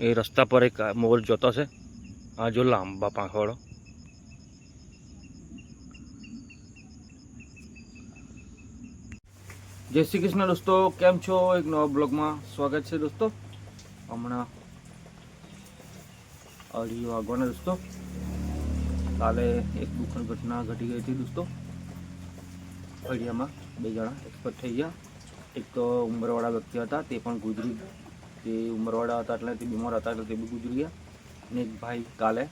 એ રસ્તા પર એક મોર જોતો છે. આ જો લાંબા પાંખવાળો. જય શ્રી કૃષ્ણ દોસ્તો, કેમ છો? એક નવા બ્લોગમાં સ્વાગત છે દોસ્તો. હમણાં 2:30 વાગવાના દોસ્તો. કાલે એક દુઃખદ ઘટના ઘટી ગઈ હતી દોસ્તો. ફળિયામાં 2 જણા એક્સપર્ટ થઈ ગયા. એક તો ઉંમરવાળા વ્યક્તિ હતા, તે પણ ગુજરી. તે ઉંમરવાળા હતા એટલે તે બીમાર હતા એટલે તે બી ગુજરી ગયા. અને એક ભાઈ કાલે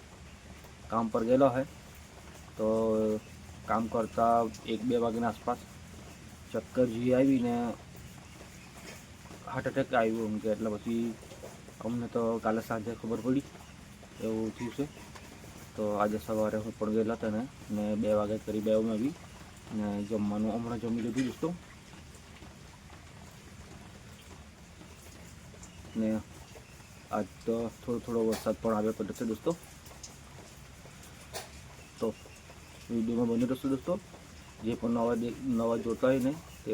કામ પર ગયેલો હોય તો કામ કરતા 1-2 વાગ્યાના આસપાસ ચક્કર જેવી આવીને હાર્ટ એટેક આવ્યો એમ કે. એટલે પછી અમને તો કાલે સાંજે ખબર પડી એવું થયું છે. તો આજે સવારે હું પણ ગયેલા હતા ને 2 વાગે કરી 2 માં આવી ને જમવાનું હમણાં જમી લીધું દોસ્તો. ને આજ તો થોડો વરસાદ પણ આવ્યો કર્યો છે દોસ્તો. તો વિડીયોમાં બની રહેશે દોસ્તો. જે પણ નવા જોતા હોય ને તે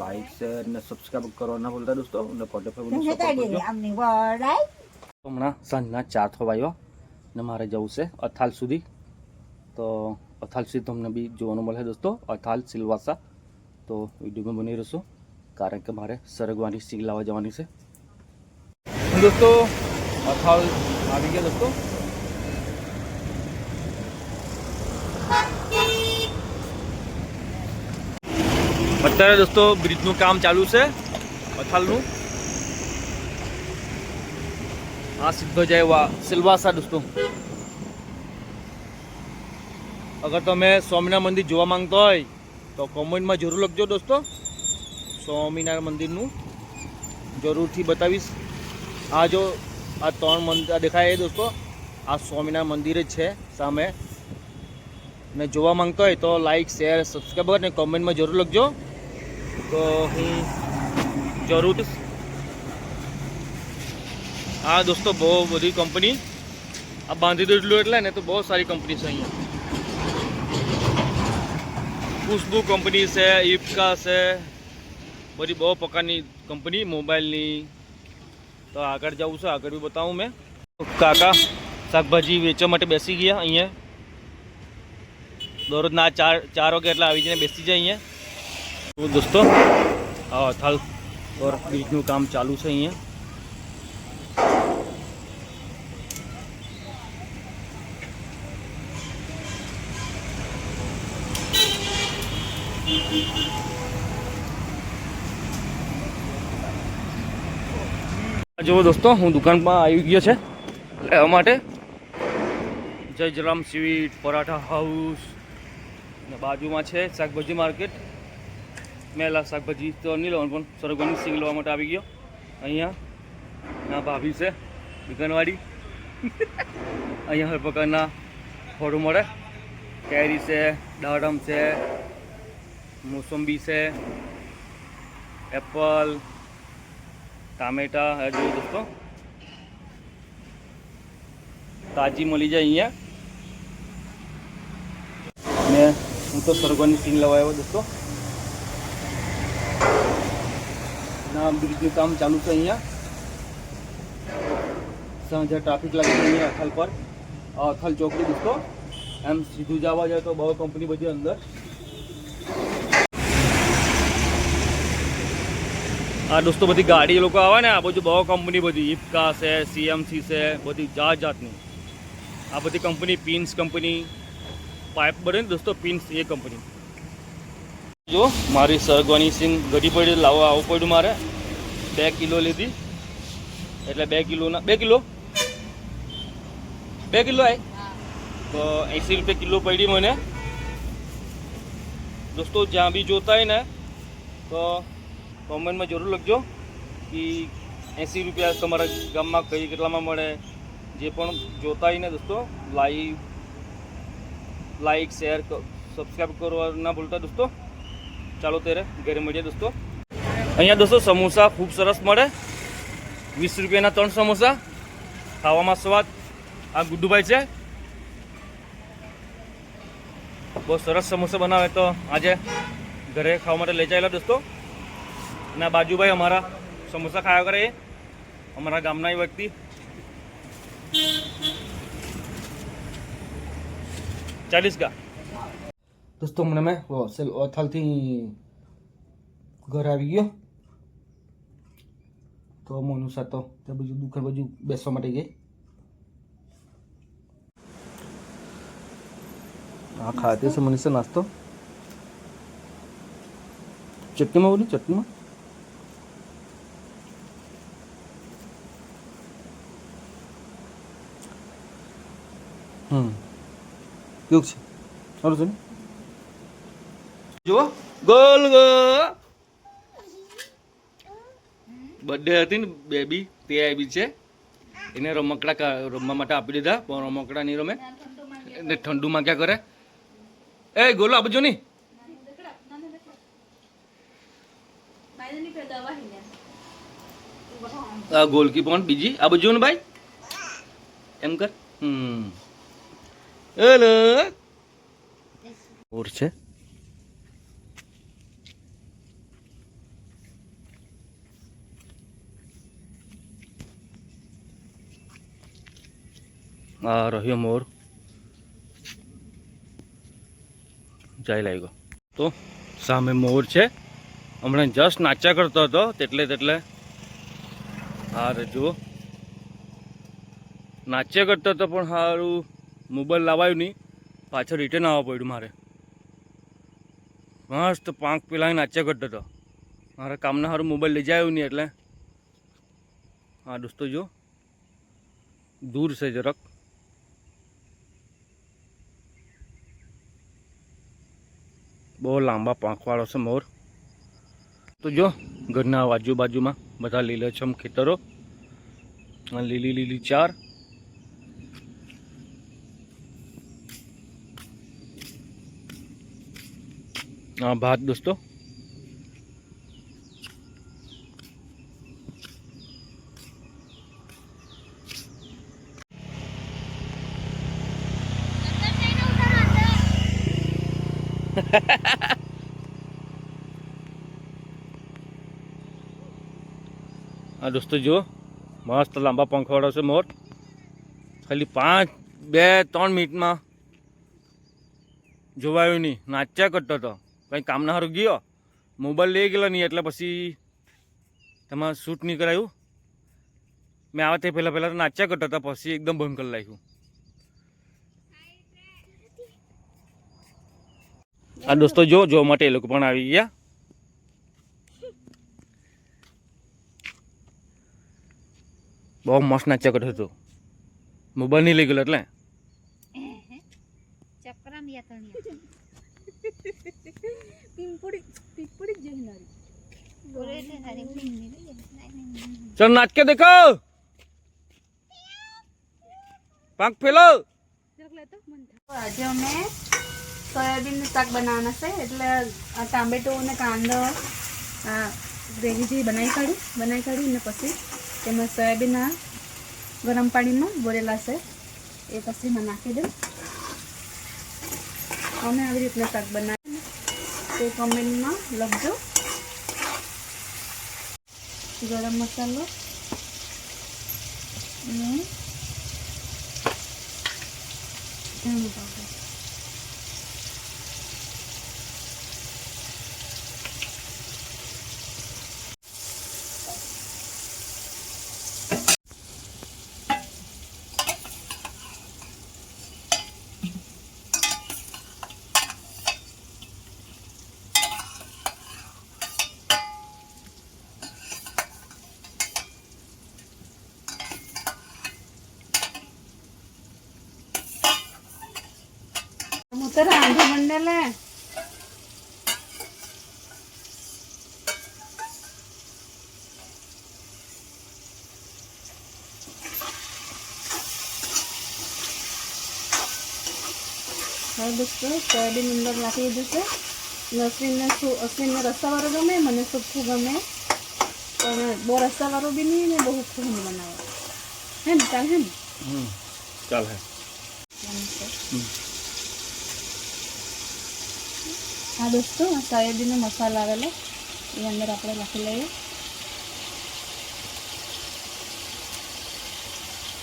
લાઈક શેર ને સબસ્ક્રાઈબ કરવા ના ભૂલતા દોસ્તો. અને હમણાં સાંજના 4 થવા આવ્યા ને મારે જવું છે અથાલ સુધી. તો અથાલ સુધી તમને બી જોવાનું મળે દોસ્તો, અથાલ સિલવાસા. તો વિડીયોમાં બની રહેશો કારણ કે મારે સરગવાની સિંગ લાવવા જવાની છે દોસ્તો. અથાલ આવી ગયા દોસ્તો. અત્યારે દોસ્તો બ્રિજનું કામ ચાલુ છે અથાલનું. આ સીધો જાય સિલવાસા દોસ્તો. અગર તમે સ્વામિનારાયણ મંદિર જોવા માંગતો હોય તો કોમેન્ટમાં જરૂર લખજો દોસ્તો. સ્વામિનારાયણ મંદિરનું જરૂરથી બતાવીશ. આ જો આ 3 મંદિર દેખાય એ દોસ્તો, આ સ્વામિનારાયણ મંદિર જ છે સામે. ને જોવા માંગતો હોય તો લાઈક શેર સબસ્ક્રાઈબ અને કોમેન્ટમાં જરૂર લખજો. તો હું જરૂર. હા દોસ્તો, બહુ બધી કંપની આ બાંધી દીધું એટલે ને તો બહુ સારી કંપની છે અહીંયા. ખુશ્બુ કંપની છે, ઇફકા છે, બધી બહુ પ્રકારની કંપની મોબાઈલની. તો આગળ જવું છે, આગળ બી બતાવું મેં. કાકા શાકભાજી વેચવા માટે બેસી ગયા અહીંયા. દરરોજના 4 વાગે એટલે આવી જઈને બેસી જાય અહીંયા. તો દોસ્તો આ અથાલ પર બ્રિજનું કામ ચાલુ છે અહીંયા. જુઓ દોસ્તો, હું દુકાનમાં આવી ગયો છે લેવા માટે. જય જલામ સ્વીટ પરાઠા હાઉસ ને બાજુમાં છે શાકભાજી માર્કેટ. મેલા શાકભાજી તો નહીં લેવાનું પણ સરગવાની સિંગ લેવા માટે આવી ગયો અહીંયા. ના ભાભી છે દુકાનવાળી. અહીંયા હર પ્રકારના ફળો મળે. કેરી છે, દાડમ છે, મોસંબી છે, એપલ, ટામેટા. જોયું દોસ્તો, તાજી મળી જાય અહીંયા. ને હું તો સરગવાની સિંગ લેવા આવ્યો દોસ્તો. ના બ્રિજનું કામ ચાલુ છે અહીંયા. સાંજે ટ્રાફિક લાગે છે અહીંયા અથાલ પર. આ અથાલ ચોકડી દોસ્તો. એમ સીધું જવા જાય તો બહુ કંપની બધી અંદર. આ દોસ્તો બધી ગાડી લોકો આવે ને, આ બાજુ બહુ કંપની બધી ઇફકા છે, સીએમસી છે, બધી જાતની આ બધી કંપની. પિન્સ કંપની પાઇપ બને દોસ્તો, પિન્સ એ કંપની. જો મારી સરગવાની સિંગ ઘટી પડી આવું પડ્યું મારે. 2 કિલો લીધી એટલે 2 કિલોના 2 કિલો આવી તો 80 રૂપિયા કિલો પડી મને દોસ્તો. જ્યાં બી જોતા હોય ને તો કોમેન્ટમાં જરૂર લખજો કે 80 રૂપિયા તમારા ગામમાં કેટલામાં મળે. જે પણ જોતા હોય ને દોસ્તો લાઈક શેર સબસ્ક્રાઈબ કરવા ના ભૂલતા દોસ્તો. ચાલો ત્યારે ઘરે મળીએ દોસ્તો. અહીંયા દોસ્તો સમોસા ખૂબ સરસ મળે. 20 રૂપિયાના 3 સમોસા, ખાવામાં સ્વાદ. આ ગુડ્ડુભાઈ છે, બહુ સરસ સમોસા બનાવે. તો આજે ઘરે ખાવા માટે લઈ જાયેલા દોસ્તો. અને બાજુભાઈ અમારા સમોસા ખાયા કરે. અમારા ગામના વ્યક્તિ. ચાલીસ કા દોસ્તો મને મેં ઓથલથી ઘર આવી ગયો તો મોનું સાતો તે બધું દુકાન બાજુ બેસવા માટે ગઈ. हाँ खाते से मनीषा नाश्तो चटनी में बोली चटनी में કેવું છે સારું છે ને જુઓ ગોલ બર્થડે હતી ને બેબી તે આવી છે એને રમકડા રમવા માટે આપી દીધા પણ રમકડા નહીં રમે એટલે ઠંડુમાં ક્યાં કરે. એ ગોલો આ બાજુ નહીં આ ગોલકી પણ બીજી આ બાજુ ને ભાઈ એમ કર. હેલો ઓર છે આ રહ્યો મોર જાય લાગ્યો તો સામે મોર છે હમણાં જસ્ટ નાચ્યા કરતો હતો તેટલે હા જુઓ નાચ્યા કરતો હતો પણ સારું મોબાઈલ લાવાયું નહીં પાછળ રિટર્ન આવવા પડ્યું મારે. મસ્ત પાંખ પેલા નાચ્યા કરતો હતો મારા કામના સારું મોબાઈલ લઈ જાય નહીં એટલે હા દોસ્તો જો દૂર છે જરાક બહુ લાંબા પાંખવાળો છે મોર. તો જો ઘરના આજુબાજુમાં બધા લીલાછમ ખેતરો લીલી લીલી ચાર હા ભાત દોસ્તો હા દોસ્તો જુઓ મસ્ત લાંબા પંખવાળો છે મોર ખાલી 2-3 મિનિટમાં જોવાયું નહીં નાચ્યા કરતો હતો કંઈ કામના સારું ગયો મોબાઈલ લઈ ગયેલો નહીં એટલે પછી તેમાં શૂટ નહીં કરાયું. મેં આવે તે પહેલાં તો નાચ્યા કરતો હતો પછી એકદમ બંધ કરી નાખ્યું. આ દોસ્તો જોવા માટે એ લોકો પણ આવી ગયા. બહુ મસ્ત નાચ્યા કરતો હતો મોબાઈલ નહીં લઈ ગયેલો એટલે चल नाच के देखो पंख फैलो. આજે અમે સોયાબીન શાક બનાવવાના છે એટલે ટામેટો અને કાંદો ગ્રેવી જેવી બનાવી કાઢી ને પછી તેમાં સોયાબીન ગરમ પાણીમાં બોળેલા છે એ પછી એમાં નાખી દઉં. અમે આવી રીતના શાક બનાવીએ તે કમેન્ટમાં લખજો. ગરમ મસાલો અને ધનિયા પાવડર. मुतर आंधी बनने ले दोस्तों सोयाबीन अंदर नाखी दीधुं छे. अश्विन रस्सावाळुं गमे मने सूखुं गमे पण बहु रस्सावाळुं बी नहीं ने बहु सूखुं नहीं बनावे है ने चाल है ने चाल है. हाँ दोस्तों सोयाबीन मसाला आवेलो ये अंदर आपणे नाखी लईए.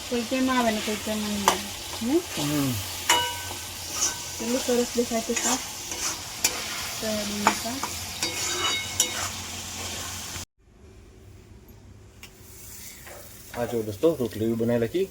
કોઈ કેમાં આવે ને કોઈ કેમાં નહીં આવે ને કેટલું સરસ દેખાય છે શાક સોયાબીનનું શાક. આ જો દોસ્તો રોટલી બી બનાવી રાખી.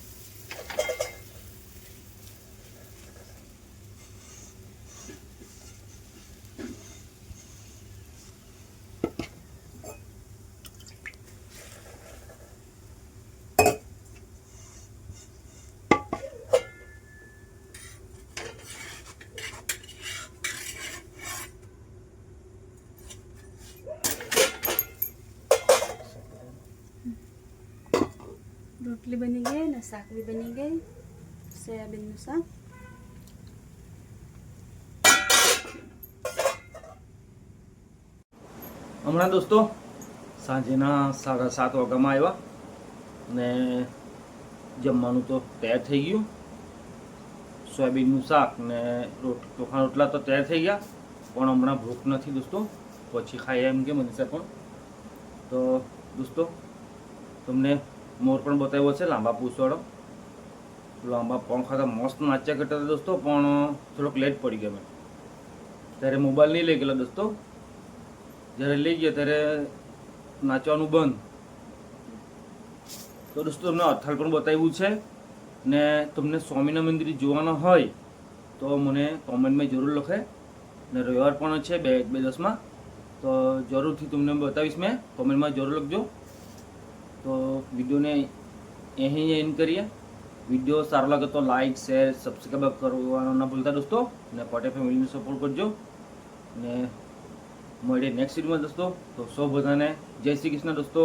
રોટલી બની ગઈ ને શાક બી બની ગઈ સોયાબીનનું શાક. હમણાં દોસ્તો સાંજના 7:30 વાગ્યામાં આવ્યા ને જમવાનું તો તૈયાર થઈ ગયું. સોયાબીનનું શાક ને ચોખા રોટલા તો તૈયાર થઈ ગયા, પણ હમણાં ભૂખ નથી દોસ્તો, પછી ખાઈએ એમ કે મનીષા પણ. તો દોસ્તો તમને મોર પણ બતાવ્યો છે, લાંબા પૂંછવાળો. લાંબા પણ ખાતા મસ્ત નાચ્યા કરતા હતા દોસ્તો, પણ થોડોક લેટ પડી ગયો. મેં ત્યારે મોબાઈલ નહીં લઈ ગયેલા દોસ્તો. જ્યારે લઈ ગયા ત્યારે નાચવાનું બંધ. તો દોસ્તો તમને અથાળ પણ બતાવ્યું છે ને તમને સ્વામિનારાયણ મંદિર જોવાના હોય તો મને કોમેન્ટમાં જરૂર લખે. ને રવિવાર પણ છે 2-10માં, તો જરૂરથી તમને બતાવીશ. મેં કોમેન્ટમાં જરૂર લખજો. તો વિડીયોને અહીં એન્ડ કરીએ. વિડીયો સારો લાગે તો લાઇક શેર સબસ્ક્રાઈબ કરવાનું ના ભૂલતા દોસ્તો, ને પટેલ ફેમિલીને સપોર્ટ કરજો. ને મળીએ નેક્સ્ટ વિડીયોમાં દોસ્તો. તો સૌ બધાને જય શ્રી કૃષ્ણ દોસ્તો.